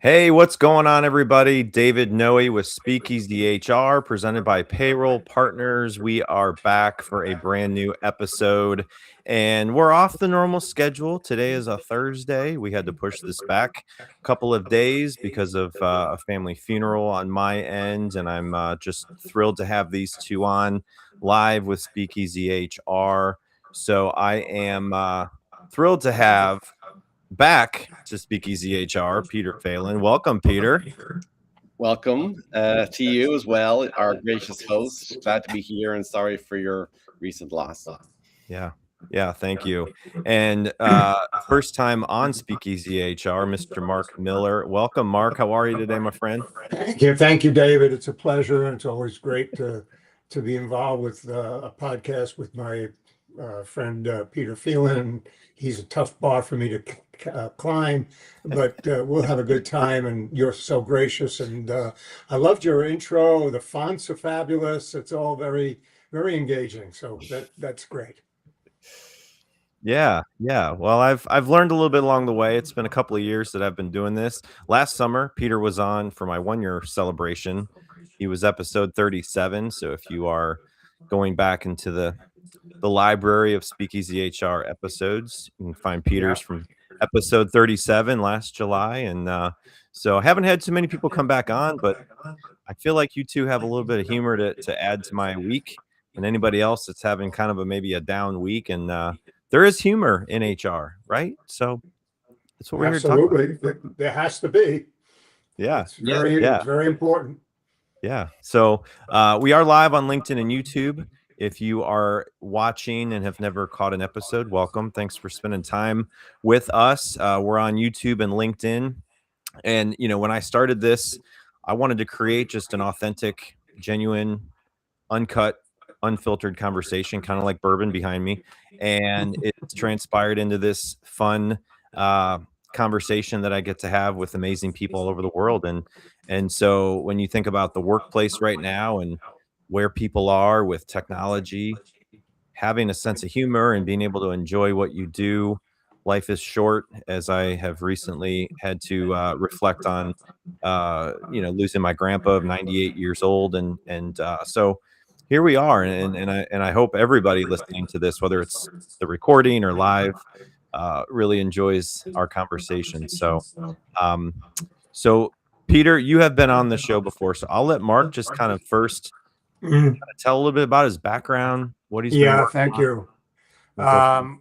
Hey, what's going on, everybody? David Noe with SpeakEasy HR, presented by Payroll Partners. We are back for a brand new episode, and we're off the normal schedule. Today is a Thursday. We had to push this back a couple of days because of a family funeral on my end, and I'm just thrilled to have these two on live with SpeakEasy HR. So I am thrilled to have back to Speakeasy HR, Peter Phelan. Welcome, Peter. Welcome to you as well, our gracious host. Glad to be here and sorry for your recent loss. Yeah, thank you. And first time on Speakeasy HR, Mr. Mark Miller. Welcome, Mark. How are you today, my friend? Thank you, David. It's a pleasure, and it's always great to be involved with a podcast with my friend Peter Phelan. He's a tough bar for me to climb, but we'll have a good time. And you're so gracious, and I loved your intro. The fonts are fabulous. It's all very, very engaging. So that's great. Yeah. Well, I've learned a little bit along the way. It's been a couple of years that I've been doing this. Last summer, Peter was on for my 1-year celebration. He was episode 37. So if you are going back into the library of Speakeasy HR episodes, you can find Peter's from episode 37 last July. And so I haven't had too many people come back on, but I feel like you two have a little bit of humor to add to my week, and anybody else that's having kind of maybe a down week. And there is humor in HR, right? So that's what we're here to talk about. Absolutely. There has to be. Yeah. It's very important. Yeah. So we are live on LinkedIn and YouTube. If you are watching and have never caught an episode, welcome. Thanks for spending time with us. We're on YouTube and LinkedIn. And, when I started this, I wanted to create just an authentic, genuine, uncut, unfiltered conversation, kind of like bourbon behind me. And it's transpired into this fun conversation that I get to have with amazing people all over the world. And so when you think about the workplace right now and where people are with technology, having a sense of humor and being able to enjoy what you do. Life is short, as I have recently had to reflect on, losing my grandpa of 98 years old. And so here we are. And I hope everybody listening to this, whether it's the recording or live, really enjoys our conversation. So Peter, you have been on the show before, so I'll let Mark just kind of first tell a little bit about his background, what he's been working thank on. you.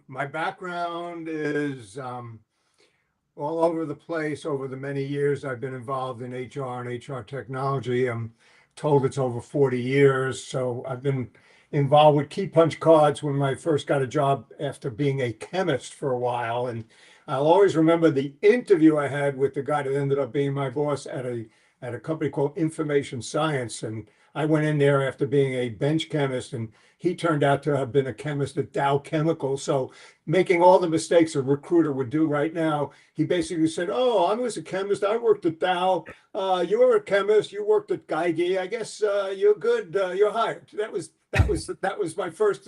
My background is all over the place. Over the many years I've been involved in HR and HR technology. I'm told it's over 40 years. So I've been involved with key punch cards when I first got a job after being a chemist for a while. And I'll always remember the interview I had with the guy that ended up being my boss at a company called Information Science. And I went in there after being a bench chemist, and he turned out to have been a chemist at Dow Chemical. So making all the mistakes a recruiter would do right now, he basically said, "Oh, I was a chemist. I worked at Dow. You were a chemist. You worked at Geigy. I guess you're good. You're hired." That was my first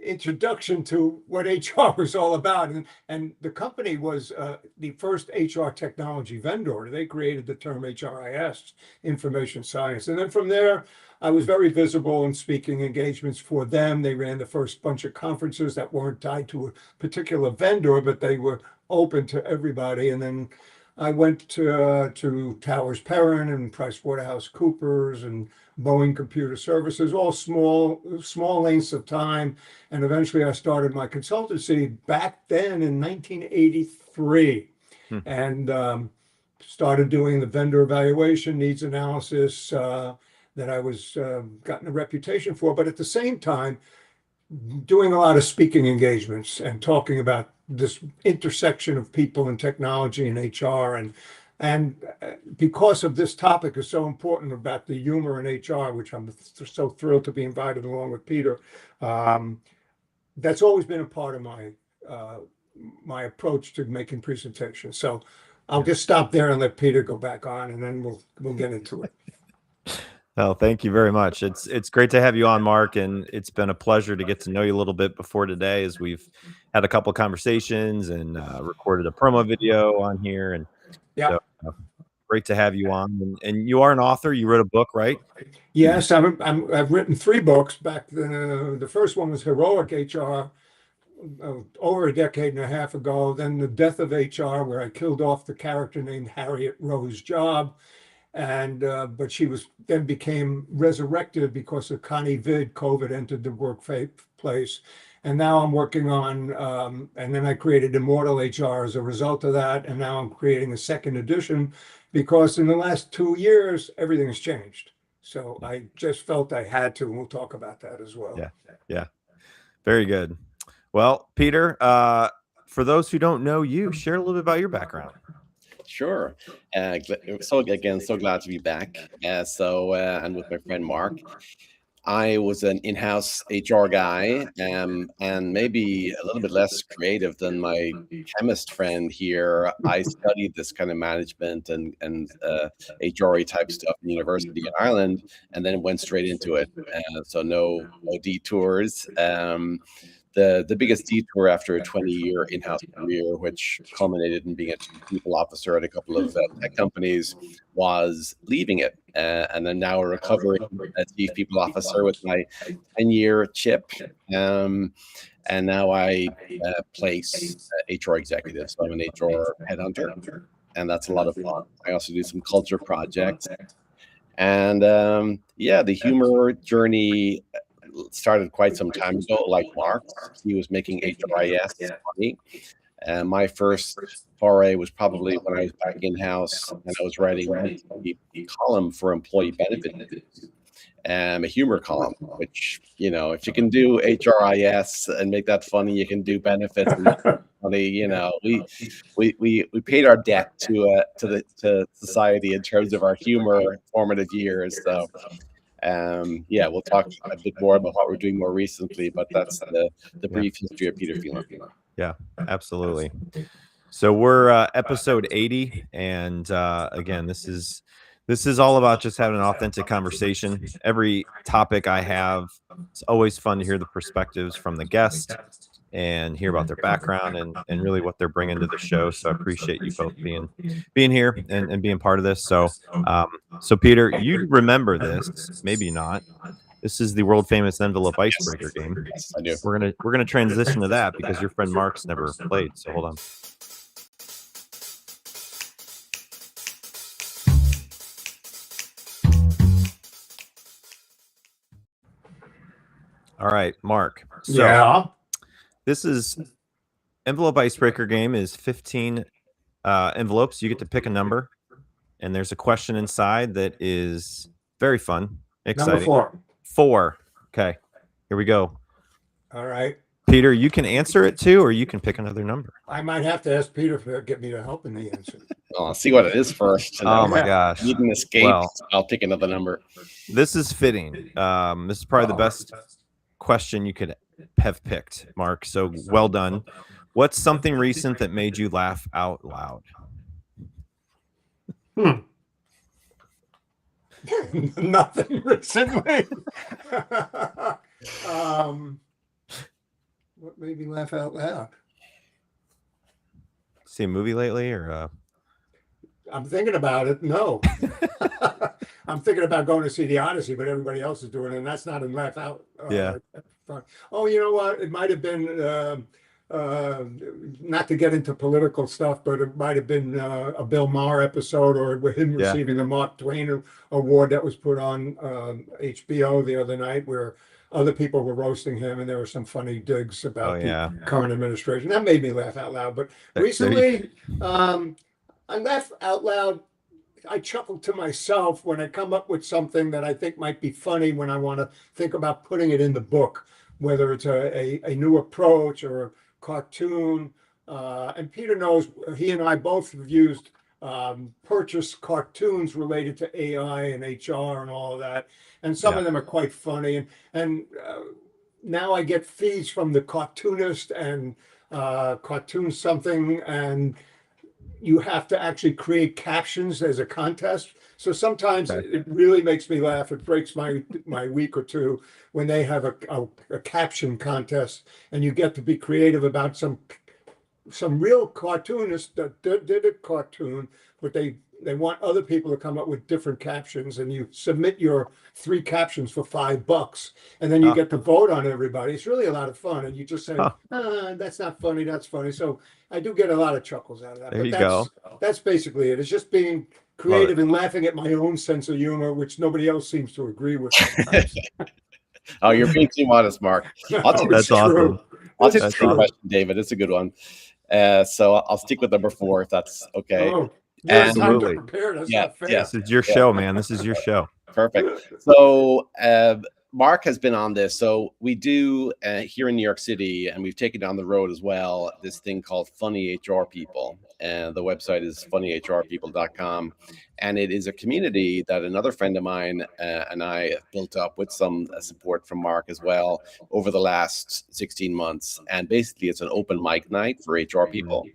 introduction to what HR was all about. And the company was the first HR technology vendor. They created the term HRIS, Information Science. And then from there, I was very visible in speaking engagements for them. They ran the first bunch of conferences that weren't tied to a particular vendor, but they were open to everybody. And then I went to Towers Perrin and PricewaterhouseCoopers and Boeing Computer Services, all small lengths of time. And eventually I started my consultancy back then in 1983 and started doing the vendor evaluation, needs analysis that I was gotten a reputation for. But at the same time, doing a lot of speaking engagements and talking about this intersection of people and technology and HR. And because of this topic is so important about the humor in HR, which I'm so thrilled to be invited along with Peter, that's always been a part of my approach to making presentations. So I'll just stop there and let Peter go back on, and then we'll get into it. Oh, thank you very much. It's great to have you on, Mark, and it's been a pleasure to get to know you a little bit before today, as we've had a couple of conversations and recorded a promo video on here. And Yeah. so Great to have you on. And you are an author. You wrote a book, right? Yes, I've written 3 books. Back then, the first one was Heroic HR, over a decade and a half ago. Then The Death of HR, where I killed off the character named Harriet Rose Job. And but she was then became resurrected because of Connie Vid. COVID entered the workplace, and now I'm working on. And then I created Immortal HR as a result of that, and now I'm creating a second edition because in the last 2 years everything has changed. So I just felt I had to, and we'll talk about that as well. Yeah. Very good. Well, Peter, for those who don't know you, share a little bit about your background. Sure. So again, so glad to be back. And with my friend Mark, I was an in-house HR guy, and maybe a little bit less creative than my chemist friend here. I studied this kind of management and HRE type stuff in university in Ireland, and then went straight into it. So no detours. The biggest detour after a 20-year in-house career, which culminated in being a chief people officer at a couple of tech companies, was leaving it. And then now a recovering chief people officer with my 10-year chip. And now I place HR executives. So I'm an HR headhunter, and that's a lot of fun. I also do some culture projects. And the HumoR journey started quite some time ago, like Mark. He was making HRIS money. My first foray was probably when I was back in-house and I was writing a column for employee benefits, a humor column, which, if you can do HRIS and make that funny, you can do benefits and make that funny. We paid our debt to society in terms of our humor formative years. So we'll talk a bit more about what we're doing more recently, but that's the brief history of Peter Phelan. Yeah, absolutely. So we're episode 80, and again, this is all about just having an authentic conversation. Every topic I have, it's always fun to hear the perspectives from the guest and hear about their background and really what they're bringing to the show. So I appreciate you both being here and being part of this. So so Peter, you remember this, maybe not. This is the world famous envelope icebreaker game. Yes, I do. We're gonna transition to that because your friend Mark's never played. So hold on. All right, Mark. So this is envelope icebreaker game is 15 envelopes. You get to pick a number, and there's a question inside that is very fun, exciting. Number 4. Okay, here we go. All right. Peter, you can answer it too, or you can pick another number. I might have to ask Peter to get me to help in the answer. I'll see what it is first. Oh my gosh. Need an escape. Well, I'll pick another number. This is fitting. This is probably the best question you could have picked, Mark. So well done. What's something recent that made you laugh out loud? Nothing recently. What made me laugh out loud? See a movie lately, or I'm thinking about it. No. I'm thinking about going to see The Odyssey, but everybody else is doing it, and that's not a laugh out. Fun. Oh, you know what? It might have been not to get into political stuff, but it might have been a Bill Maher episode, or with him receiving the Mark Twain award that was put on HBO the other night, where other people were roasting him, and there were some funny digs about the current administration. That made me laugh out loud. But recently, I laugh out loud. I chuckle to myself when I come up with something that I think might be funny when I want to think about putting it in the book, whether it's a new approach or a cartoon. And Peter knows, he and I both have used purchased cartoons related to AI and HR and all of that. And some of them are quite funny. And now I get feeds from the cartoonist and cartoon something, and you have to actually create captions as a contest. So sometimes it really makes me laugh. It breaks my week or two when they have a caption contest, and you get to be creative about some real cartoonist that did a cartoon, but they they want other people to come up with different captions, and you submit your 3 captions for $5, and then you get to vote on everybody. It's really a lot of fun, and you just say, that's not funny, that's funny. So I do get a lot of chuckles out of that. There But you go. that's basically it. It's just being creative and laughing at my own sense of humor, which nobody else seems to agree with sometimes. Oh, you're being too modest, Mark. That's awesome. I'll take the That's third awesome. question, David. It's a good one. So I'll stick with number 4 if that's okay. Oh, you have time to Absolutely. prepare. That's Yeah, not fair. yeah. This is your show, man. This is your show. Perfect. So Mark has been on this. So we do here in New York City, and we've taken down the road as well, this thing called Funny HR People. And the website is funnyhrpeople.com. And it is a community that another friend of mine and I built up with some support from Mark as well over the last 16 months. And basically, it's an open mic night for HR people.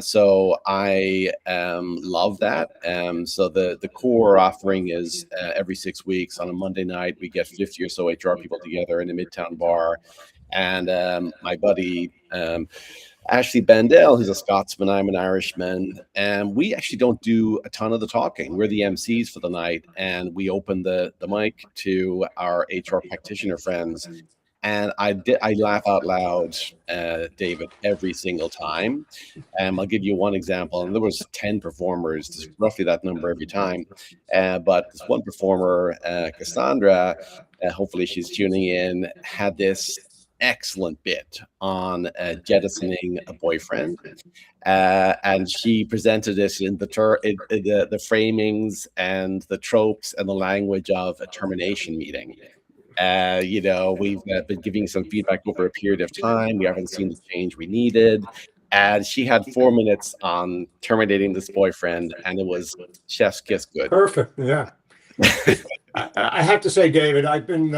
So I love that. So the core offering is every 6 weeks on a Monday night, we get 50 or so HR people together in a Midtown bar. And my buddy, Ashley Bandel, who's a Scotsman, I'm an Irishman, and we actually don't do a ton of the talking. We're the MCs for the night, and we open the mic to our HR practitioner friends. And I laugh out loud, David, every single time. I'll give you one example. And there was 10 performers, just roughly that number every time. But this one performer, Cassandra, hopefully she's tuning in, had this excellent bit on jettisoning a boyfriend. And she presented it in the framings and the tropes and the language of a termination meeting. We've been giving some feedback over a period of time. We haven't seen the change we needed. And she had 4 minutes on terminating this boyfriend, and it was chef's kiss good. Perfect. Yeah. I have to say, David, I've been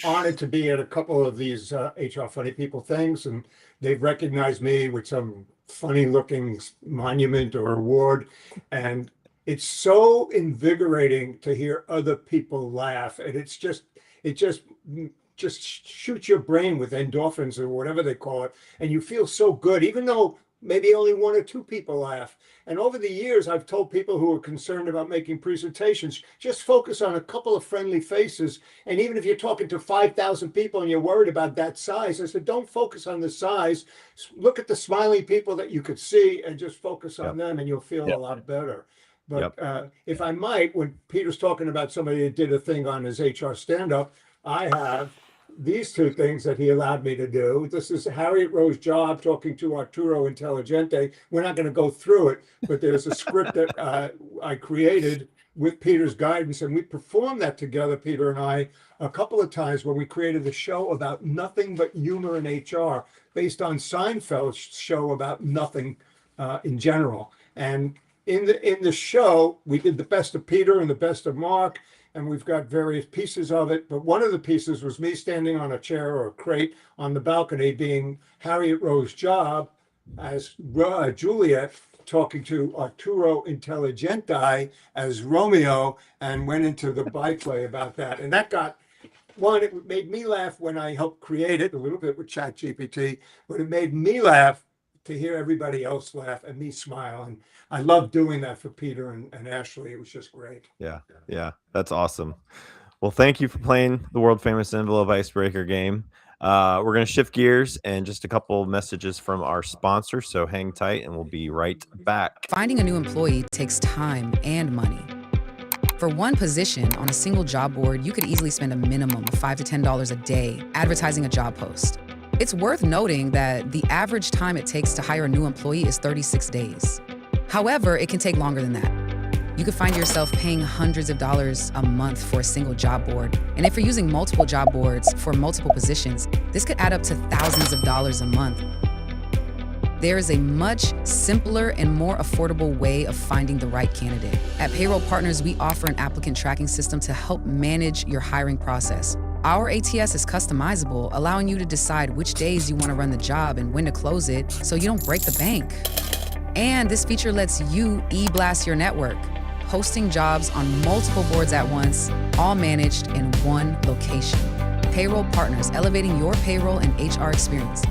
honored to be at a couple of these HR Funny People things, and they've recognized me with some funny looking monument or award. And it's so invigorating to hear other people laugh. And it just shoots your brain with endorphins or whatever they call it. And you feel so good, even though maybe only 1 or 2 people laugh. And over the years, I've told people who are concerned about making presentations, just focus on a couple of friendly faces. And even if you're talking to 5,000 people and you're worried about that size, I said, don't focus on the size. Look at the smiling people that you could see and just focus on them, and you'll feel a lot better. But if I might, when Peter's talking about somebody that did a thing on his HR stand-up, I have these 2 things that he allowed me to do. This is Harriet Rose Job talking to Arturo Intelligente. We're not going to go through it, but there's a script that I created with Peter's guidance, and we performed that together, Peter and I, a couple of times when we created a show about nothing but humor in HR, based on Seinfeld's show about nothing in general. And in the show, we did the best of Peter and the best of Mark, and we've got various pieces of it. But one of the pieces was me standing on a chair or a crate on the balcony being Harriet Rose Job as Juliet, talking to Arturo Intelligente as Romeo, and went into the byplay about that. And that got, it made me laugh when I helped create it a little bit with ChatGPT, but it made me laugh to hear everybody else laugh and me smile. And I love doing that for Peter and Ashley. It was just great. Yeah, that's awesome. Well, thank you for playing the world famous envelope icebreaker game. We're going to shift gears and just a couple of messages from our sponsor. So hang tight and we'll be right back. Finding a new employee takes time and money. For one position on a single job board, you could easily spend a minimum of $5 to $10 a day advertising a job post. It's worth noting that the average time it takes to hire a new employee is 36 days. However, it can take longer than that. You could find yourself paying hundreds of dollars a month for a single job board. And if you're using multiple job boards for multiple positions, this could add up to thousands of dollars a month. There is a much simpler and more affordable way of finding the right candidate. At Payroll Partners, we offer an applicant tracking system to help manage your hiring process. Our ATS is customizable, allowing you to decide which days you want to run the job and when to close it so you don't break the bank. And this feature lets you e-blast your network, posting jobs on multiple boards at once, all managed in one location. Payroll Partners, elevating your payroll and HR experience.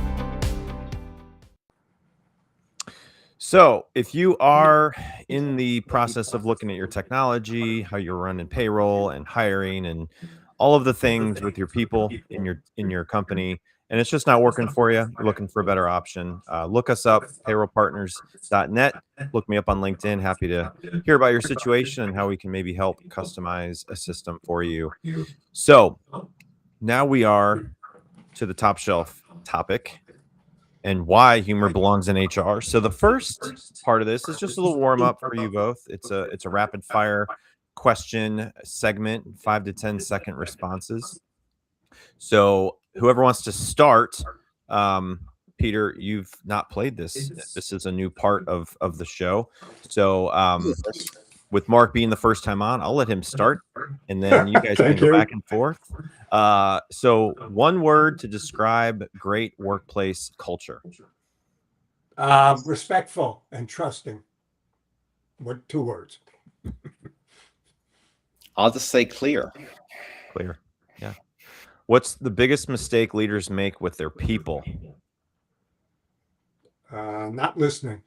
So if you are in the process of looking at your technology, how you're running payroll and hiring and all of the things with your people in your company, and it's just not working for you, you're looking for a better option, look us up, payrollpartners.net. Look me up on LinkedIn. Happy to hear about your situation and how we can maybe help customize a system for you. So now we are to the top shelf topic and why humor belongs in HR. So the first part of this is just a little warm up for you both. It's a rapid fire question segment, 5 to 10-second responses. So whoever wants to start, Peter, you've not played this. This is a new part of the show. So with Mark being the first time on, I'll let him start, and then you guys can go back and forth. So one word to describe great workplace culture. Respectful and trusting. What 2 words? I'll just say clear. Clear. Yeah. What's the biggest mistake leaders make with their people? Not listening.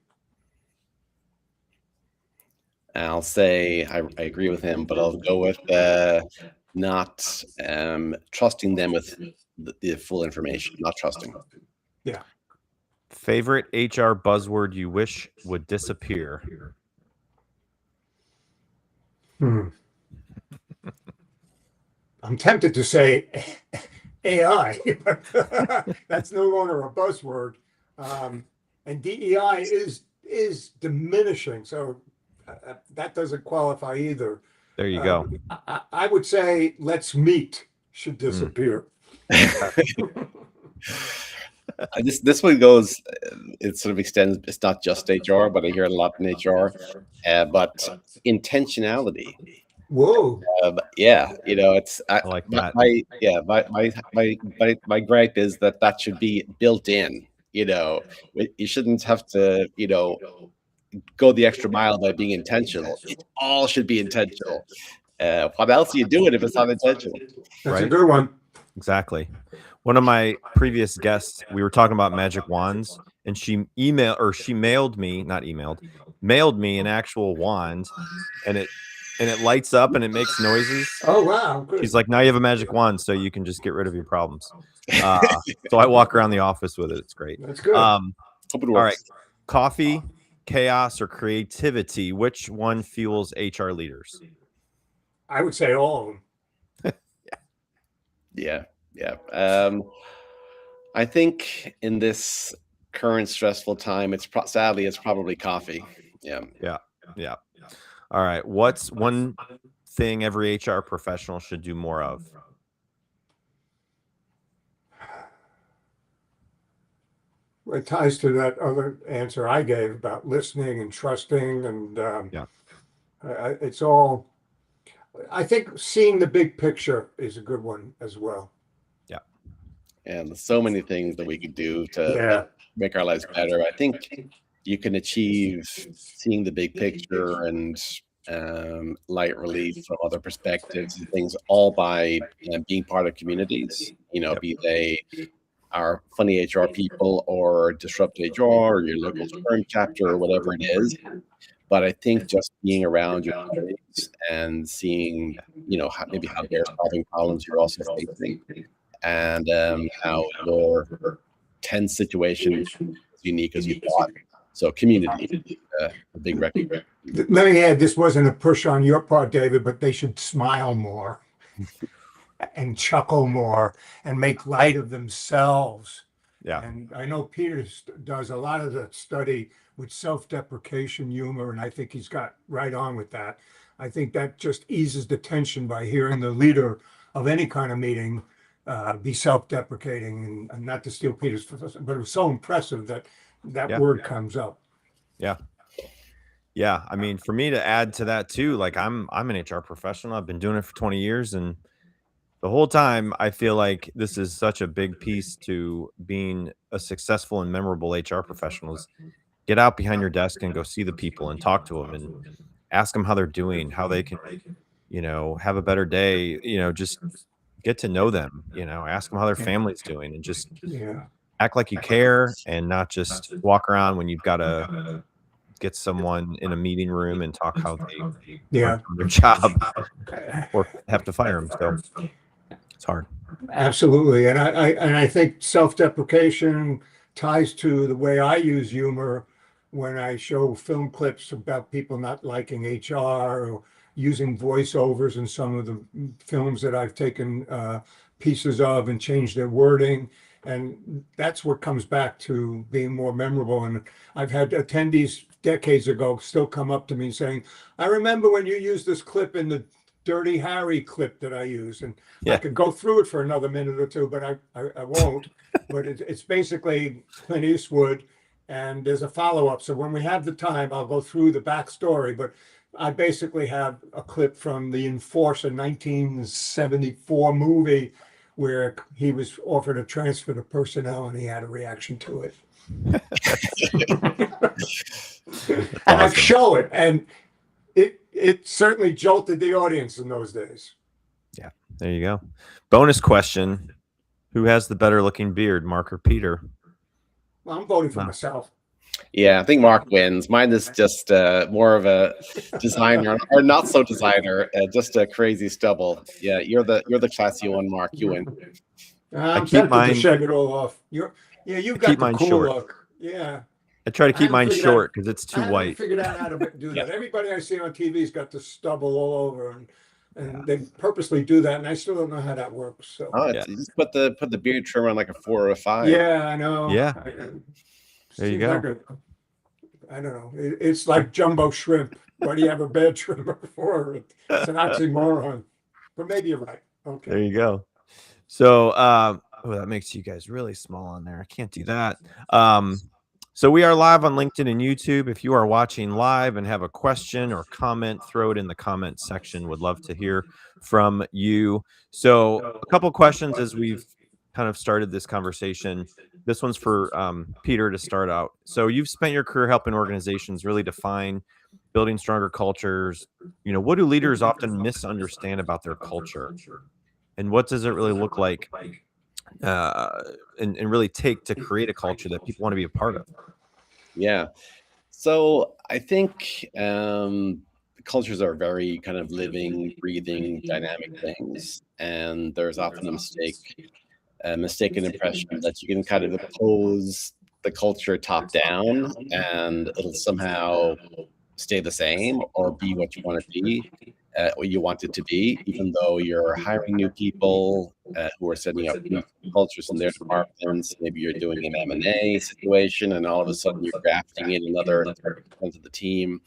I'll say I agree with him, but I'll go with not trusting them with the full information, not trusting. Yeah. Favorite HR buzzword you wish would disappear? I'm tempted to say AI, but that's no longer a buzzword. And DEI is diminishing, so that doesn't qualify either. There you go. I would say let's meet should disappear. This one goes, it sort of extends, it's not just HR, but I hear it a lot in HR, but intentionality. Whoa. Yeah, it's I like that. My gripe is that should be built in. You shouldn't have to go the extra mile by being intentional. It all should be intentional. What else are you doing if it's not intentional? That's a good one. Exactly. One of my previous guests, we were talking about magic wands, and she mailed me an actual wand, and it lights up and it makes noises. Oh wow! Good. She's like, now you have a magic wand, so you can just get rid of your problems. So I walk around the office with it. It's great. That's good. Hope it works. All right, coffee, chaos, or creativity? Which one fuels HR leaders? I would say all of them. Yeah. I think in this current stressful time, sadly it's probably coffee. Yeah. All right. What's one thing every HR professional should do more of? It ties to that other answer I gave about listening and trusting, and it's all. I think seeing the big picture is a good one as well. Yeah, and there's so many things that we could do to make our lives better. I think you can achieve seeing the big picture and light relief from other perspectives and things, all by being part of communities. Be they our funny HR people or Disrupt HR or your local firm chapter or whatever it is. But I think just being around your colleagues and seeing, how they're solving problems you're also facing, and how your tense situation is unique as you thought. So community, a big record. Let me add, this wasn't a push on your part, David, but they should smile more and chuckle more and make light of themselves. Yeah. And I know Peter does a lot of the study with self-deprecation humor, and I think he's got right on with that. I think that just eases the tension by hearing the leader of any kind of meeting be self-deprecating, and not to steal Peter's, but it was so impressive that word comes up. Yeah. I mean, for me to add to that too, like I'm an HR professional. I've been doing it for 20 years, and the whole time I feel like this is such a big piece to being a successful and memorable HR professional is get out behind your desk and go see the people and talk to them and ask them how they're doing, how they can, have a better day, just get to know them, ask them how their family's doing, and just act like you care and not just walk around when you've got a get someone in a meeting room and talk how they Yeah, aren't doing their job or have to fire them. So it's hard. absolutely. And I think self-deprecation ties to the way I use humor when I show film clips about people not liking HR or using voiceovers in some of the films that I've taken pieces of and changed their wording. And that's what comes back to being more memorable. And I've had attendees decades ago still come up to me saying, I remember when you used this clip in the Dirty Harry clip that I used. And I Yeah. could go through it for another minute or two, but I won't. But it's basically Clint Eastwood, and there's a follow-up. So when we have the time, I'll go through the backstory. But I basically have a clip from the Enforcer 1974 movie where he was offered a transfer to personnel and he had a reaction to it. And I show it, and it certainly jolted the audience in those days. Yeah, there you go. Bonus question: who has the better looking beard, Marc or Peter? Well, I'm voting for Wow. myself. Yeah, I think Mark wins. Mine is just more of a designer, or not so designer, just a crazy stubble. Yeah, you're the classy one, Mark. You win. I'm keep tempted mine- to shave it all off. You've got keep the mine cool short. look. Yeah. I try to I keep haven't mine figured short because it's I too haven't white. figured out how to do that. Everybody I see on TV's got the stubble all over, and they purposely do that, and I still don't know how that works. So Oh, you just put the beard trimmer on like a 4 or a 5. yeah, I know. Yeah. There you go. I don't know. It's like jumbo shrimp. Why do you have a bad trimmer for? It's an oxymoron. But maybe you're right. Okay. There you go. So, that makes you guys really small on there. I can't do that. So we are live on LinkedIn and YouTube. If you are watching live and have a question or comment, throw it in the comment section. Would love to hear from you. So a couple questions as we've kind of started this conversation. This one's for Peter to start out. So you've spent your career helping organizations really define building stronger cultures. What do leaders often misunderstand about their culture? And what does it really look like and really take to create a culture that people want to be a part of? Yeah. So I think cultures are very kind of living, breathing, dynamic things. And there's often a mistaken impression that you can kind of impose the culture top down and it'll somehow stay the same or be what you want it to be, or you want it to be, even though you're hiring new people who are setting up new cultures in their departments. Maybe you're doing an M&A situation, and all of a sudden you're grafting in another into the team.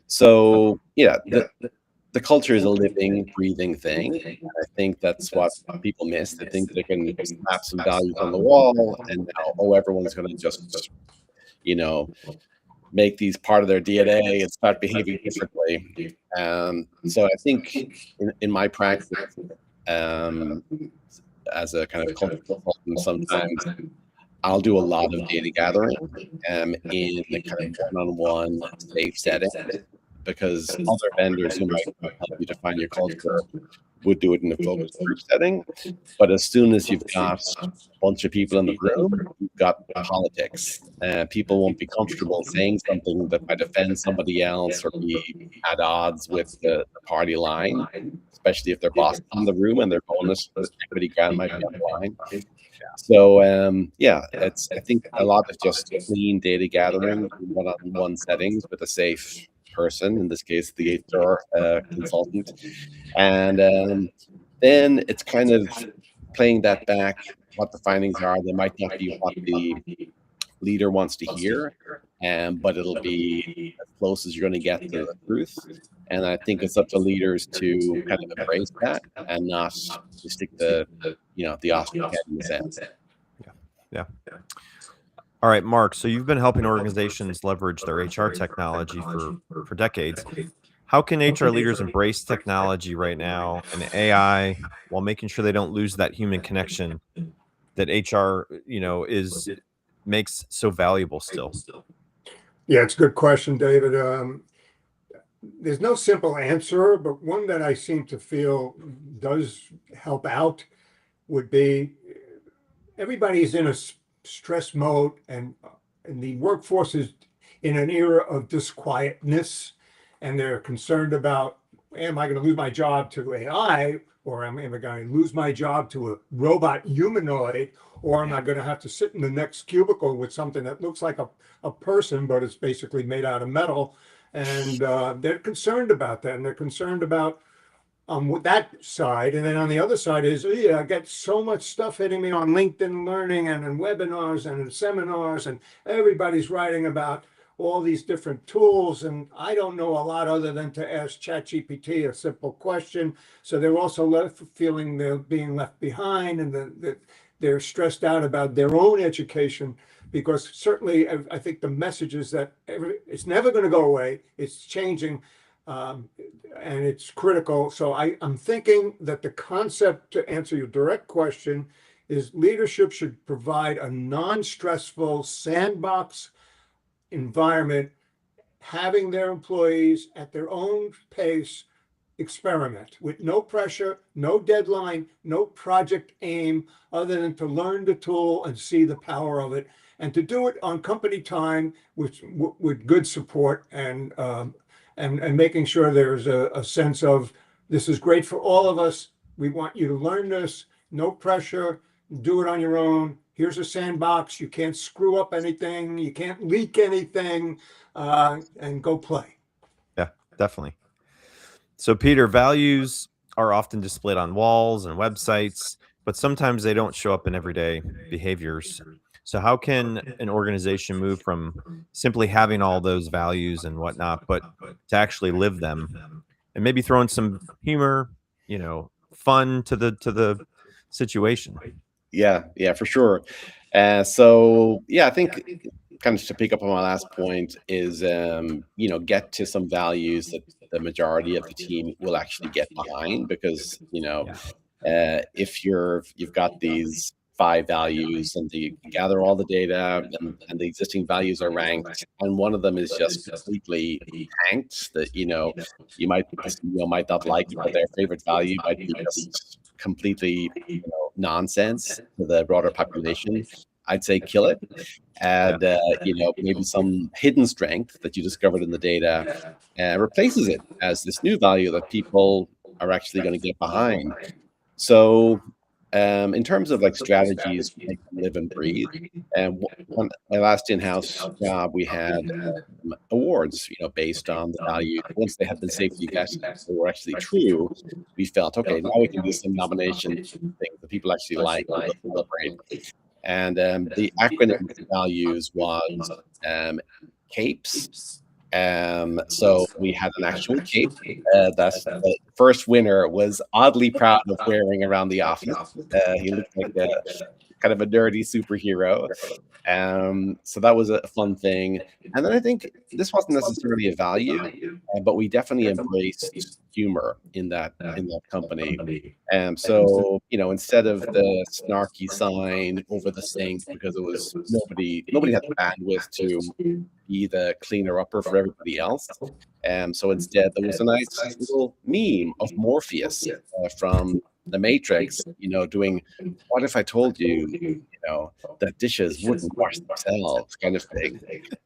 So yeah, the culture is a living, breathing thing. I think that's what people miss. They think they can slap some values on the wall, and now everyone's going to just make these part of their DNA and start behaving differently. So I think in my practice, as a kind of cultural consultant, sometimes I'll do a lot of data gathering in the kind of one-on-one safe setting, because other vendors who might help you define your culture would do it in a focus group setting. But as soon as you've got a bunch of people in the room, you've got politics. People won't be comfortable saying something that might offend somebody else or be at odds with the party line, especially if their boss is in the room and their bonus equity grant might be on the line. So I think a lot of just clean data gathering in one-on-one settings with a safe person, in this case the HR consultant, and then it's kind of playing that back, what the findings are. They might not be what the leader wants to hear, but it'll be as close as you're going to get to the truth. And I think it's up to leaders to kind of embrace that and not to stick the ostrich head in the sand. Yeah. All right, Marc. So you've been helping organizations leverage their HR technology for decades. How can HR leaders embrace technology right now and AI while making sure they don't lose that human connection that HR, makes so valuable still? Yeah, it's a good question, David. There's no simple answer, but one that I seem to feel does help out would be everybody's in a stress mode, and the workforce in an era of disquietness, and they're concerned about, am I going to lose my job to AI, or am I going to lose my job to a robot humanoid, or am I going to have to sit in the next cubicle with something that looks like a person, but it's basically made out of metal? And they're concerned about that, and they're concerned about with that side. And then on the other side is, I get so much stuff hitting me on LinkedIn Learning and in webinars and in seminars, and everybody's writing about all these different tools. And I don't know a lot other than to ask ChatGPT a simple question. So they're also feeling they're being left behind, and that they're stressed out about their own education, because certainly I think the message is that it's never going to go away. It's changing. And it's critical. So I'm thinking that the concept, to answer your direct question, is leadership should provide a non-stressful sandbox environment, having their employees at their own pace experiment with no pressure, no deadline, no project aim, other than to learn the tool and see the power of it, and to do it on company time with good support, and making sure there's a sense of, this is great for all of us. We want you to learn this, no pressure, do it on your own. Here's a sandbox. You can't screw up anything. You can't leak anything, and go play. Yeah, definitely. So Peter, values are often displayed on walls and websites, but sometimes they don't show up in everyday behaviors. So how can an organization move from simply having all those values and whatnot, but to actually live them, and maybe throw in some humor, fun to the situation? Yeah, for sure. So yeah, I think kind of to pick up on my last point is, get to some values that the majority of the team will actually get behind, because if you've got these 5 values and you gather all the data, and the existing values are ranked, and one of them is just completely tanked, that you might, the CEO might not like it, but their favorite value might be just completely nonsense to the broader population, I'd say kill it. And maybe some hidden strength that you discovered in the data replaces it as this new value that people are actually going to get behind. So in terms of like strategies to make them live and breathe, and when my last in-house job, we had awards, based on the value. Once they had been safely vetted, they were actually true. We felt, okay, now we can do some nomination things that people actually like and celebrate. And the acronym for values was CAPES. So we had an actual cape that the first winner was oddly proud of wearing around the office. He looked like a kind of a dirty superhero. So that was a fun thing. And then I think this wasn't necessarily a value, but we definitely embraced humor in that company. So instead of the snarky sign over the sink, because it was nobody had the bandwidth to be the cleaner upper for everybody else. So instead, there was a nice little meme of Morpheus from the Matrix, doing, what if I told you, that dishes wouldn't wash themselves, kind of thing.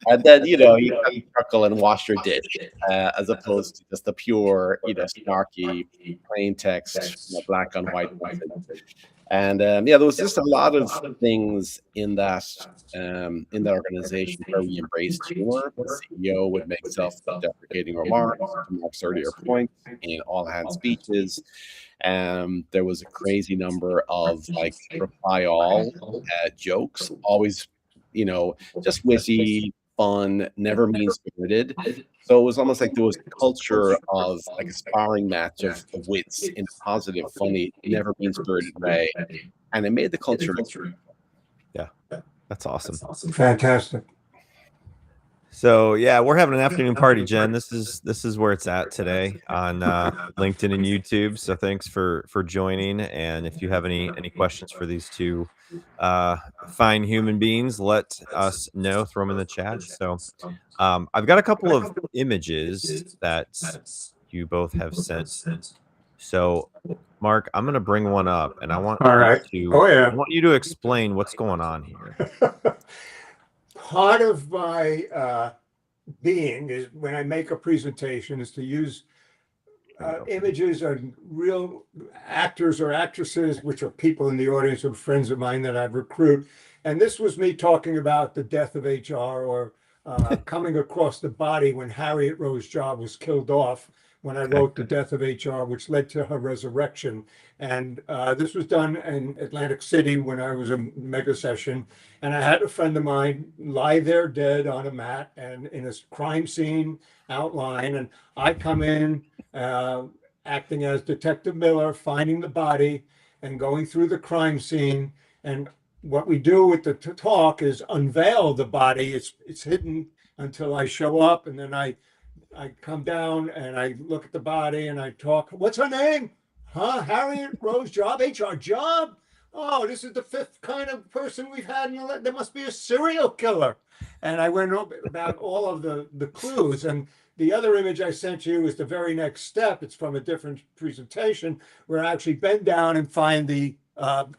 And then, you kind of chuckle and wash your dish, as opposed to just the pure, snarky, plain text, black on white message. And there was just a lot of things in that organization where we embraced humor. The CEO would make self-deprecating remarks, to Mark's earlier point, in all-hands speeches. There was a crazy number of like reply all jokes, always, just witty, fun, never mean-spirited. So it was almost like there was a culture of like a sparring match of wits in a positive, funny, never mean-spirited way, and it made the culture. Yeah, that's awesome. Fantastic. So yeah, we're having an afternoon party, Jen. This is where it's at today on LinkedIn and YouTube. So thanks for joining. And if you have any questions for these two fine human beings, let us know. Throw them in the chat. So I've got a couple of images that you both have sent. So Mark, I'm going to bring one up, and I want I want you to explain what's going on here. Part of my being is when I make a presentation is to use images of real actors or actresses, which are people in the audience or friends of mine that I've recruited. And this was me talking about the death of HR or coming across the body when Harriet Rowe's job was killed off when I wrote The Death of HR, which led to her resurrection. And this was done in Atlantic City when I was a mega session. And I had a friend of mine lie there dead on a mat and in a crime scene outline. And I come in acting as Detective Miller, finding the body and going through the crime scene. And what we do with the talk is unveil the body. It's hidden until I show up, and then I come down and I look at the body and I talk. What's her name? Huh? Harriet Rowe's job, HR job? Oh, this is the fifth kind of person we've had. There must be a serial killer. And I went over about all of the clues. And the other image I sent you is the very next step. It's from a different presentation where I actually bend down and find the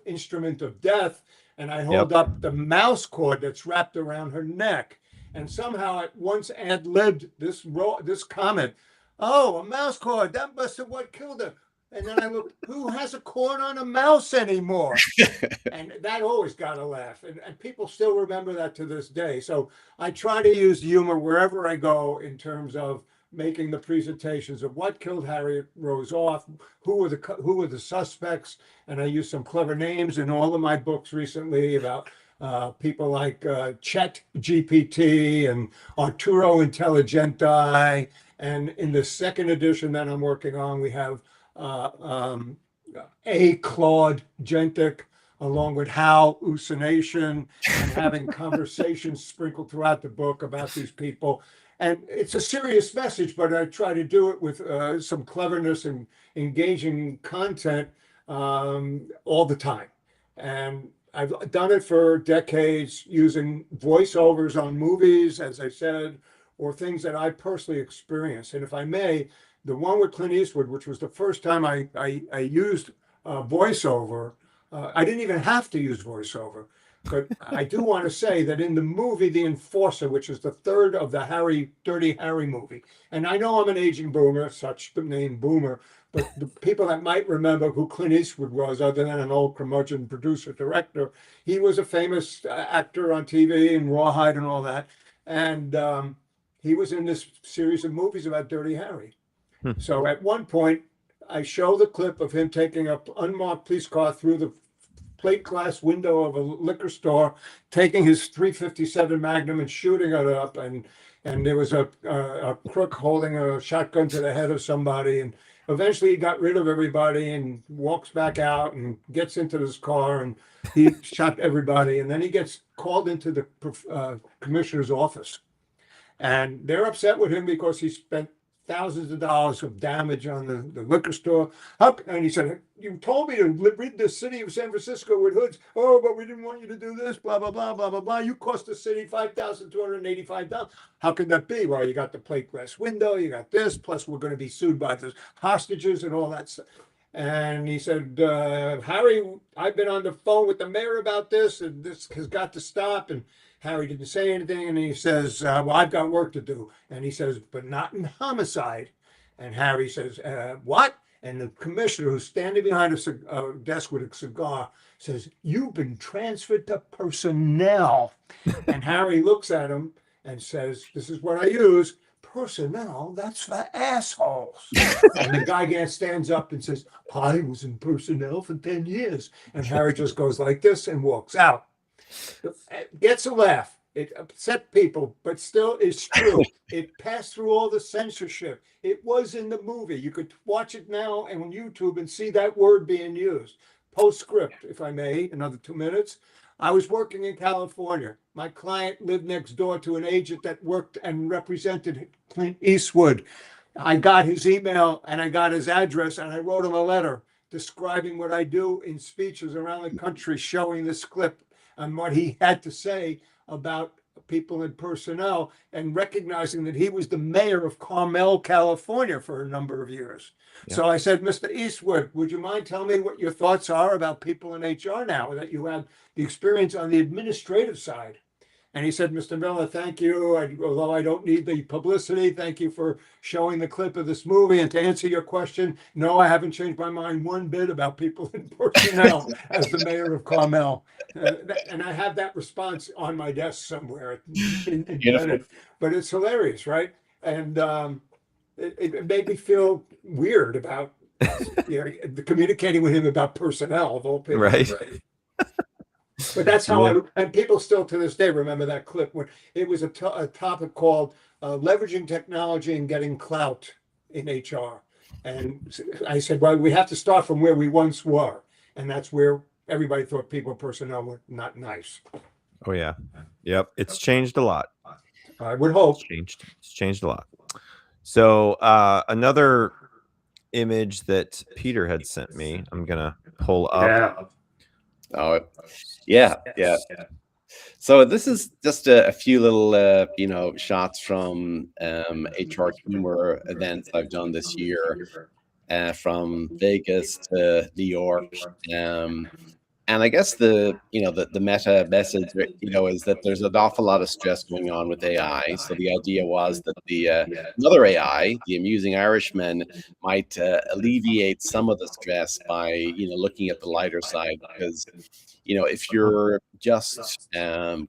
instrument of death. And I hold up the mouse cord that's wrapped around her neck. And somehow I once ad-libbed this comment. Oh, a mouse cord. That must have what killed her. And then I looked, who has a cord on a mouse anymore? And that always got a laugh. And people still remember that to this day. So I try to use humor wherever I go in terms of making the presentations of what killed Harriet Rose off, who were the suspects. And I use some clever names in all of my books recently about people like Chet GPT and Arturo Intelligenti. And in the second edition that I'm working on, we have A. Claude Gentic, along with Hal Usination, and having conversations sprinkled throughout the book about these people. And it's a serious message, but I try to do it with some cleverness and engaging content all the time. And I've done it for decades using voiceovers on movies, as I said, or things that I personally experienced. And if I may, the one with Clint Eastwood, which was the first time I used voiceover, I didn't even have to use voiceover. But I do want to say that in the movie The Enforcer, which is the third of the Dirty Harry movie, and I know I'm an aging boomer, such the name boomer, but the people that might remember who Clint Eastwood was, other than an old curmudgeon producer director, he was a famous actor on TV and Rawhide and all that. And he was in this series of movies about Dirty Harry. So at one point, I show the clip of him taking an unmarked police car through the plate glass window of a liquor store, taking his .357 Magnum and shooting it up. And there was a crook holding a shotgun to the head of somebody. And eventually he got rid of everybody and walks back out and gets into this car and he shot everybody. And then he gets called into the commissioner's office. And they're upset with him because he spent thousands of dollars of damage on the liquor store. And he said, you told me to rid the city of San Francisco with hoods. Oh, but we didn't want you to do this, blah, blah, blah, blah, blah, blah. You cost the city $5,285. How could that be? Well, you got the plate glass window, you got this, plus we're going to be sued by the hostages and all that stuff. And he said, Harry, I've been on the phone with the mayor about this, and this has got to stop. And Harry didn't say anything, and he says, well, I've got work to do. And he says, but not in homicide. And Harry says, what? And the commissioner, who's standing behind a desk with a cigar, says, you've been transferred to personnel. And Harry looks at him and says, this is what I use. Personnel, that's for assholes. And the guy stands up and says, I was in personnel for 10 years. And Harry just goes like this and walks out. It gets a laugh. It upset people, but still it's true. It passed through all the censorship. It was in the movie. You could watch it now and on YouTube and see that word being used. Postscript, if I may, another 2 minutes. I was working in California. My client lived next door to an agent that worked and represented Clint Eastwood. I got his email and I got his address and I wrote him a letter describing what I do in speeches around the country, showing this clip and what he had to say about people in personnel and recognizing that he was the mayor of Carmel, California for a number of years. Yeah. So I said, Mr. Eastwood, would you mind telling me what your thoughts are about people in HR now that you have the experience on the administrative side? And he said, Mr. Miller, thank you. Although I don't need the publicity, thank you for showing the clip of this movie. And to answer your question, no, I haven't changed my mind one bit about people in personnel as the mayor of Carmel. And I have that response on my desk somewhere embedded. But it's hilarious, right? And it made me feel weird about communicating with him about personnel of all people. Right. But that's how and people still to this day remember that clip when it was a topic called leveraging technology and getting clout in HR. And I said, well, we have to start from where we once were. And that's where everybody thought people in personnel were not nice. Oh, yeah. Yep. It's changed a lot. I would hope. It's changed a lot. So another image that Peter had sent me, I'm going to pull up. Yeah. Oh, yeah. So this is just a few little, shots from HR HumoR events I've done this year, from Vegas to New York. And I guess the meta message, is that there's an awful lot of stress going on with AI. So the idea was that another AI, the amusing Irishman, might alleviate some of the stress by, looking at the lighter side. Because, if you're just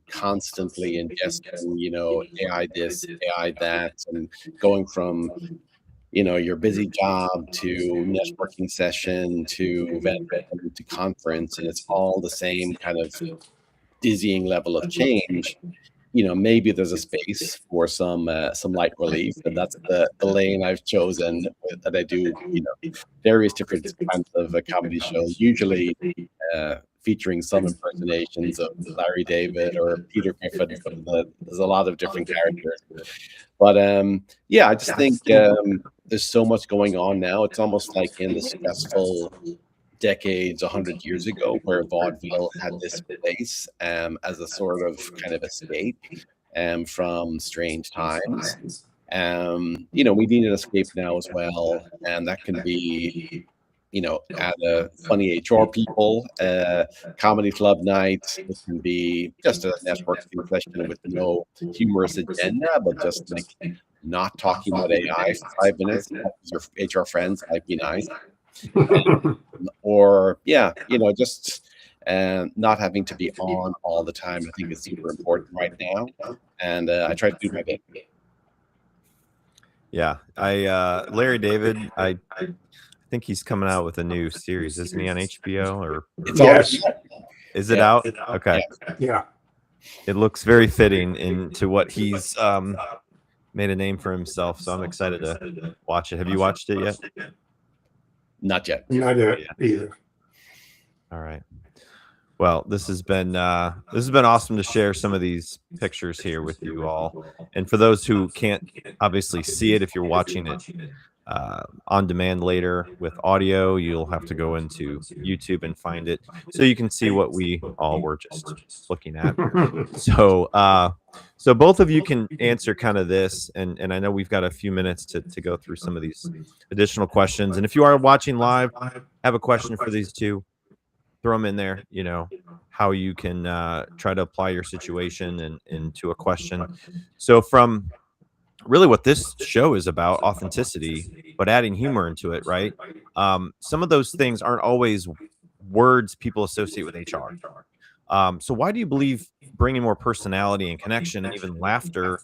constantly ingesting, AI this, AI that, and going from your busy job to networking session to event to conference, and it's all the same kind of dizzying level of change. Maybe there's a space for some light relief, and that's the lane I've chosen. That I do, various different kinds of comedy shows, usually featuring some impersonations of Larry David or Peter Griffin. There's a lot of different characters, but I just think there's so much going on now. It's almost like in the stressful decades 100 years ago, where vaudeville had this place as a sort of kind of escape from strange times. We need an escape now as well, and that can be at a funny HR people, comedy club night. It can be just a networking session with no humorous agenda, but just like not talking about AI for 5 minutes. Your HR friends might be nice. Or just not having to be on all the time. I think it's super important right now, and I try to do my bit. Yeah, Larry David, I think he's coming out with a new series, isn't he, on HBO? Or is it out? Okay. Yeah. It looks very fitting into what he's made a name for himself. So I'm excited to watch it. Have you watched it yet? Not yet. Not yet either. All right. Well, this has been awesome to share some of these pictures here with you all. And for those who can't obviously see it, if you're watching it on demand later with audio, you'll have to go into YouTube and find it so you can see what we all were just looking at. So both of you can answer kind of this, and I know we've got a few minutes to go through some of these additional questions. And if you are watching live, have a question for these two, throw them in there, how you can try to apply your situation and into a question. So from really what this show is about, authenticity, but adding humor into it, right? Some of those things aren't always words people associate with HR. So why do you believe bringing more personality and connection and even laughter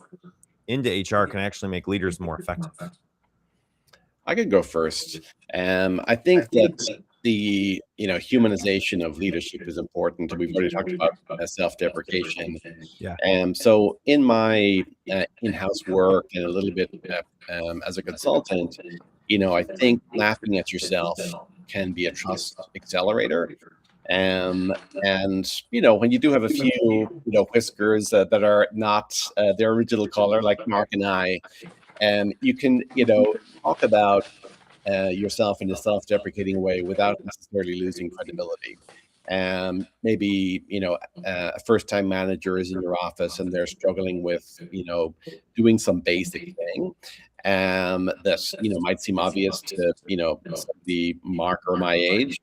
into HR can actually make leaders more effective? I could go first. I think that the humanization of leadership is important. We've already talked about self-deprecation. Yeah. So in my in-house work and a little bit as a consultant, I think laughing at yourself can be a trust accelerator. And when you do have a few whiskers that are not their original color, like Mark and I, you can talk about yourself in a self-deprecating way without necessarily losing credibility. Maybe a first-time manager is in your office and they're struggling with doing some basic thing that might seem obvious to somebody Mark or my age.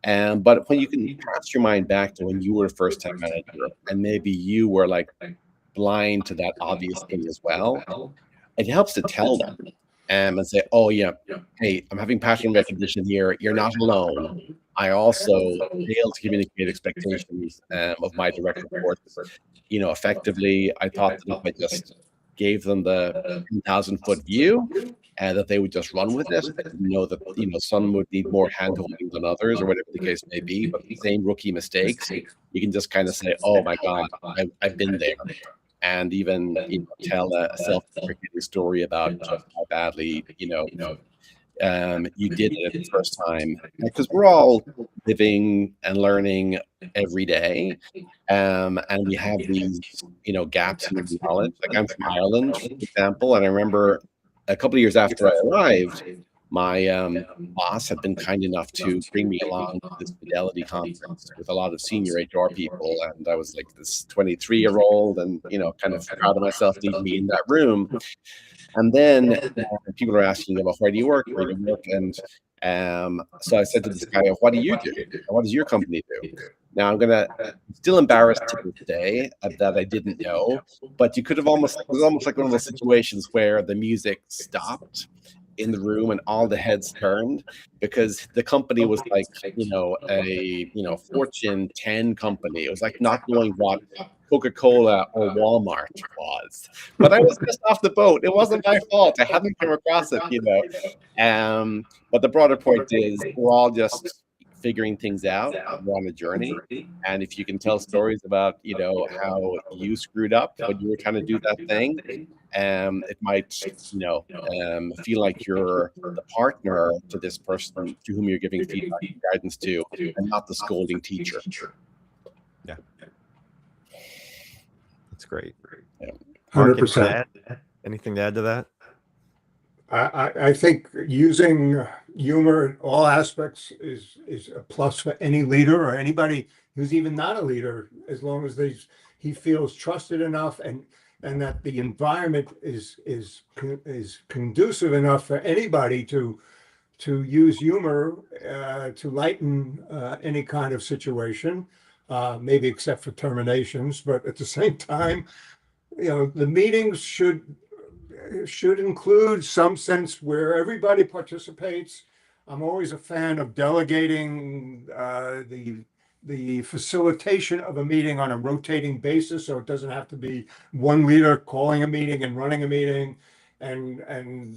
But when you can cast your mind back to when you were a first-time manager and maybe you were like blind to that obvious thing as well, it helps to tell them and say, oh yeah, hey, I'm having pattern recognition here. You're not alone. I also failed to communicate expectations of my direct reports, effectively. I thought that if I just gave them the 10,000-foot view, and that they would just run with it. I didn't know that, some would need more handholding than others, or whatever the case may be. But the same rookie mistakes, you can just kind of say, "Oh my God, I've been there," and even tell a self-deprecating story about just how badly you did it the first time, because we're all living and learning every day, and we have these gaps in knowledge. Like, I'm from Ireland, for example, and I remember a couple of years after I arrived, my boss had been kind enough to bring me along to this Fidelity conference with a lot of senior HR people, and I was like this 23-year-old, and kind of proud of myself to be in that room. And then people are asking about, where do you work? Where do you work? And so I said to this guy, what do you do? What does your company do? Now I'm still embarrassed to this day that I didn't know, but it was almost like one of those situations where the music stopped in the room and all the heads turned, because the company was like, a Fortune 10 company. It was like not knowing what Coca-Cola or Walmart was. But I was just off the boat. It wasn't my fault. I hadn't come across it, But the broader point is, we're all just figuring things out. We're on a journey. And if you can tell stories about, how you screwed up when you were trying to do that thing, it might, feel like you're the partner to this person to whom you're giving feedback and guidance to, and not the scolding teacher. Yeah. That's great. 100%. Anything to add to that? I think using humor in all aspects is a plus for any leader, or anybody who's even not a leader, as long as he feels trusted enough and that the environment is conducive enough for anybody to use humor to lighten any kind of situation, maybe except for terminations. But at the same time, the meetings should include some sense where everybody participates. I'm always a fan of delegating the facilitation of a meeting on a rotating basis, so it doesn't have to be one leader calling a meeting and running a meeting, and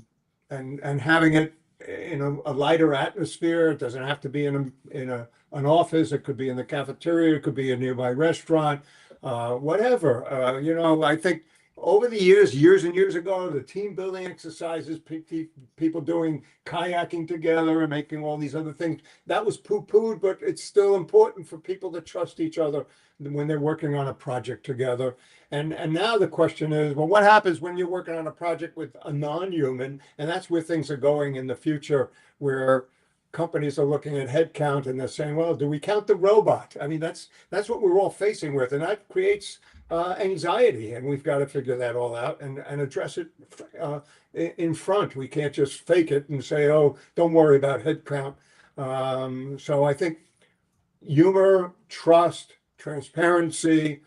having it in a lighter atmosphere. It doesn't have to be in an office. It could be in the cafeteria. It could be a nearby restaurant, whatever. I think over the years and years ago, the team building exercises, people doing kayaking together and making all these other things, that was poo-pooed, but it's still important for people to trust each other when they're working on a project together. And now the question is, well, what happens when you're working on a project with a non-human? And that's where things are going in the future, where companies are looking at headcount and they're saying, well, do we count the robot? I mean, that's what we're all facing with, and that creates anxiety, and we've got to figure that all out and address it in front. We can't just fake it and say, oh, don't worry about headcount. So I think humor, trust, transparency,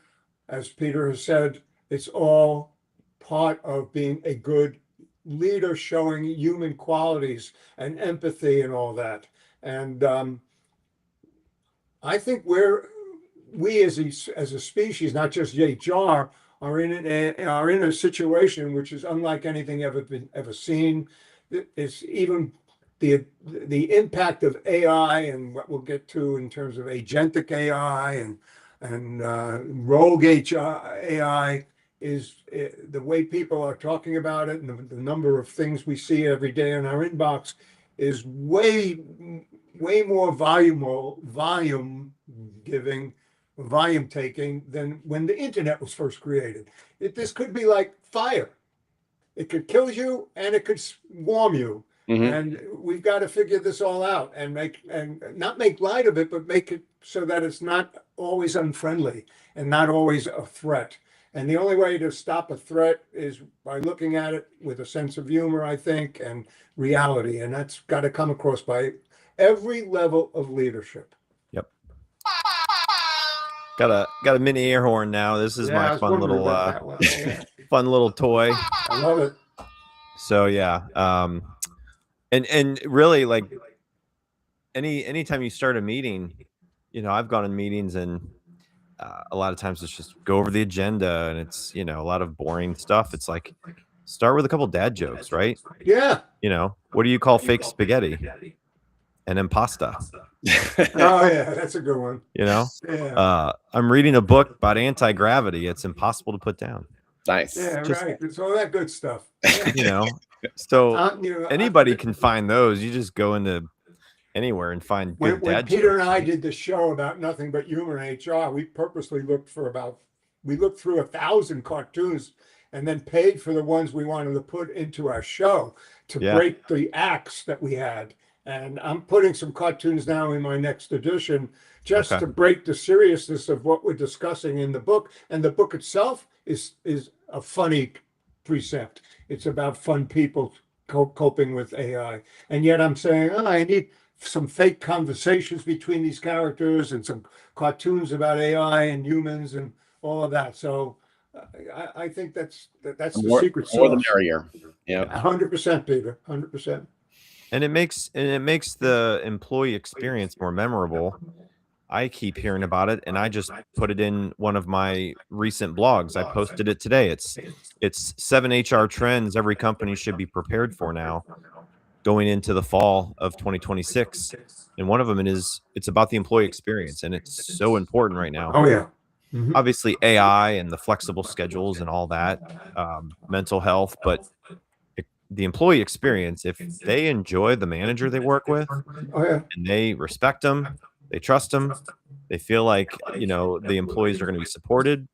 as Peter has said, it's all part of being a good leader, showing human qualities and empathy and all that. And I think we as a species, not just HR, are in a situation which is unlike anything ever seen. It's even the impact of AI and what we'll get to in terms of agentic AI and rogue AI is the way people are talking about it, and the number of things we see every day in our inbox is way more volume taking than when the internet was first created. This could be like fire. It could kill you and it could warm you. Mm-hmm. And we've got to figure this all out and not make light of it, but make it so that it's not always unfriendly and not always a threat. And the only way to stop a threat is by looking at it with a sense of humor, I think, and reality. And that's got to come across by every level of leadership. Yep. got a mini air horn now. This is I my was fun wondering little about that one. Yeah. fun little toy. I love it. So yeah, and really, like, anytime you start a meeting, I've gone in meetings, and a lot of times it's just go over the agenda, and it's a lot of boring stuff. It's like, start with a couple dad jokes, right? Yeah. What do you call fake spaghetti? An impasta. Oh yeah, that's a good one. Yeah. I'm reading a book about anti-gravity. It's impossible to put down. Nice. Yeah, Just- right. It's all that good stuff. So anybody can find those. You just go into anywhere and find good When dad Peter jokes. and I did the show about nothing but humor in HR, we purposely looked through 1,000 cartoons and then paid for the ones we wanted to put into our show to Yeah. break the acts that we had. And I'm putting some cartoons now in my next edition just Okay. to break the seriousness of what we're discussing in the book. And the book itself is a funny precept. It's about fun people coping with AI. And yet I'm saying, I need some fake conversations between these characters and some cartoons about AI and humans and all of that. So I think that's the secret More the sauce. merrier. Yeah. 100%, Peter. 100%. And it makes the employee experience more memorable. I keep hearing about it, and I just put it in one of my recent blogs. I posted it today. It's 7 HR trends every company should be prepared for now, going into the fall of 2026. And one of them it's about the employee experience, and it's so important right now. Oh yeah. Mhm. Obviously, AI and the flexible schedules and all that, mental health, but the employee experience, if they enjoy the manager they work with, Oh yeah. and they respect them, they trust them, they feel like the employees are going to be supported,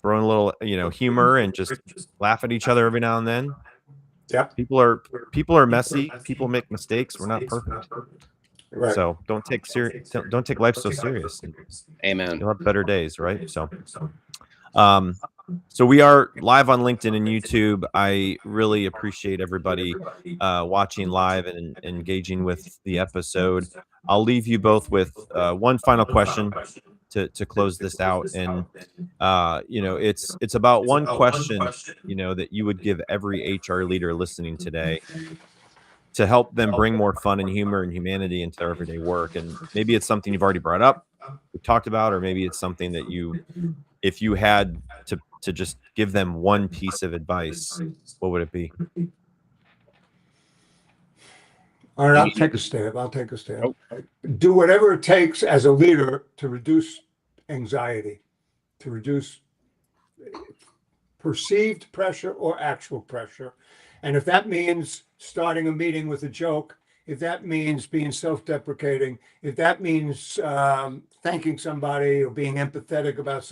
throw in a little humor and just laugh at each other every now and then. Yeah. People are messy, people make mistakes, we're not perfect. Right. So don't take life so serious, and Amen. you'll have better days, right? So we are live on LinkedIn and YouTube. I really appreciate everybody watching live and engaging with the episode. I'll leave you both with one final question to close this out. And it's about one question that you would give every HR leader listening today to help them bring more fun and humor and humanity into their everyday work. And maybe it's something you've already brought up, we talked about, or maybe it's something that if you had to just give them one piece of advice, what would it be? All right, I'll take a stab. Do whatever it takes as a leader to reduce anxiety, to reduce perceived pressure or actual pressure. And if that means starting a meeting with a joke, if that means being self-deprecating, if that means thanking somebody or being empathetic about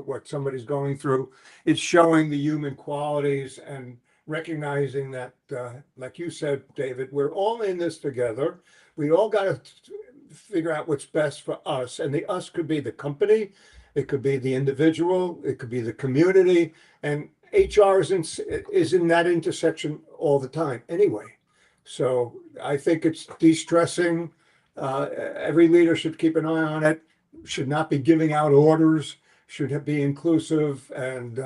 what somebody's going through, it's showing the human qualities and recognizing that, like you said, David, we're all in this together. We all got to figure out what's best for us. And the us could be the company, it could be the individual, it could be the community. And HR is in that intersection all the time anyway. So I think it's de-stressing. Every leader should keep an eye on it, should not be giving out orders, should be inclusive and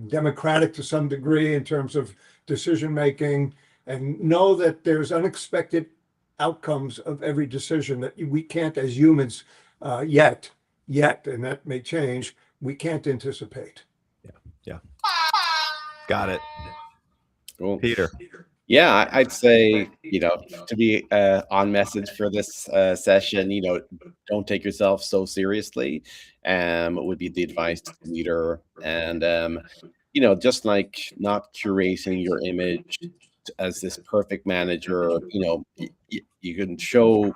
democratic to some degree in terms of decision making, and know that there's unexpected outcomes of every decision that we can't, as humans, yet, and that may change, we can't anticipate. Yeah. Got it. Cool. Peter. Yeah, I'd say, to be on message for this session, don't take yourself so seriously, would be the advice to the leader. And, just like not curating your image as this perfect manager, you can show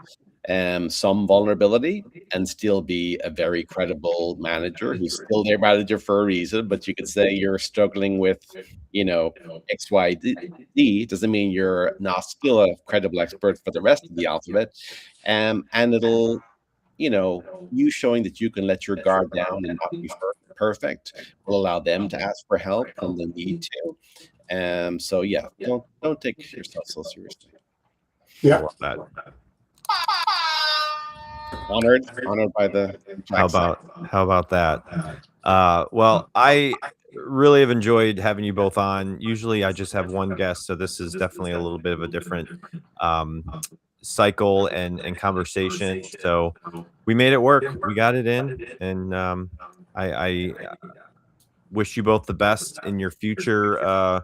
some vulnerability and still be a very credible manager who's still their manager for a reason. But you could say you're struggling with, X, Y, D. Doesn't mean you're not still a credible expert for the rest of the alphabet. And it'll, you showing that you can let your guard down and not be perfect will allow them to ask for help when they need to. So yeah, don't take yourself so seriously. Yeah. I love that. Honored by the How about that? Well, I really have enjoyed having you both on. Usually I just have one guest, so this is definitely a little bit of a different cycle and conversation. So we made it work. We got it in, and I wish you both the best in your future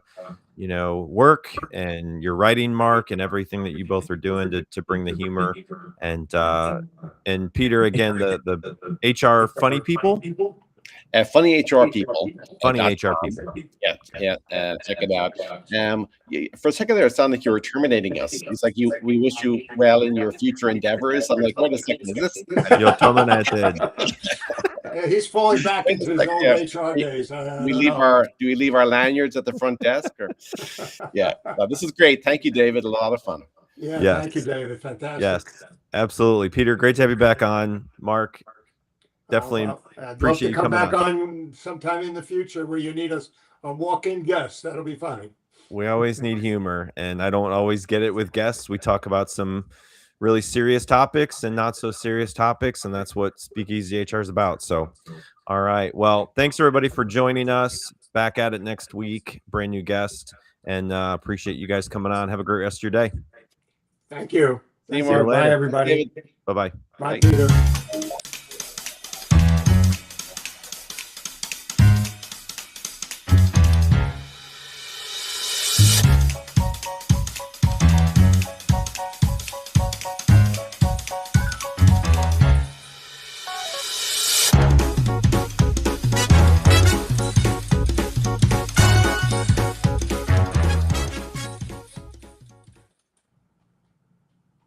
work and your writing, Mark, and everything that you both are doing to bring the humor. And Peter, again, the HR funny people. Funny HR people. Funny HR people. Yeah. Check it out. For a second there, it sounded like you were terminating us. It's like we wish you well in your future endeavors. I'm like, wait a second, is this? You'll terminate. He's falling back into his old HR days. Do we leave our lanyards at the front desk? Or? Yeah, no, this is great. Thank you, David. A lot of fun. Yeah, yes. Thank you, David. Fantastic. Yes, absolutely. Peter, great to have you back on. Mark, definitely appreciate you coming back on sometime in the future where you need a walk-in guest. That'll be funny. We always need humor, and I don't always get it with guests. We talk about some really serious topics and not so serious topics, and that's what SpeakEasy HR is about. So, all right. Well, thanks everybody for joining us. Back at it next week. Brand new guest, and appreciate you guys coming on. Have a great rest of your day. Thank you. See you later. Bye, everybody. Bye-bye. Bye, Peter.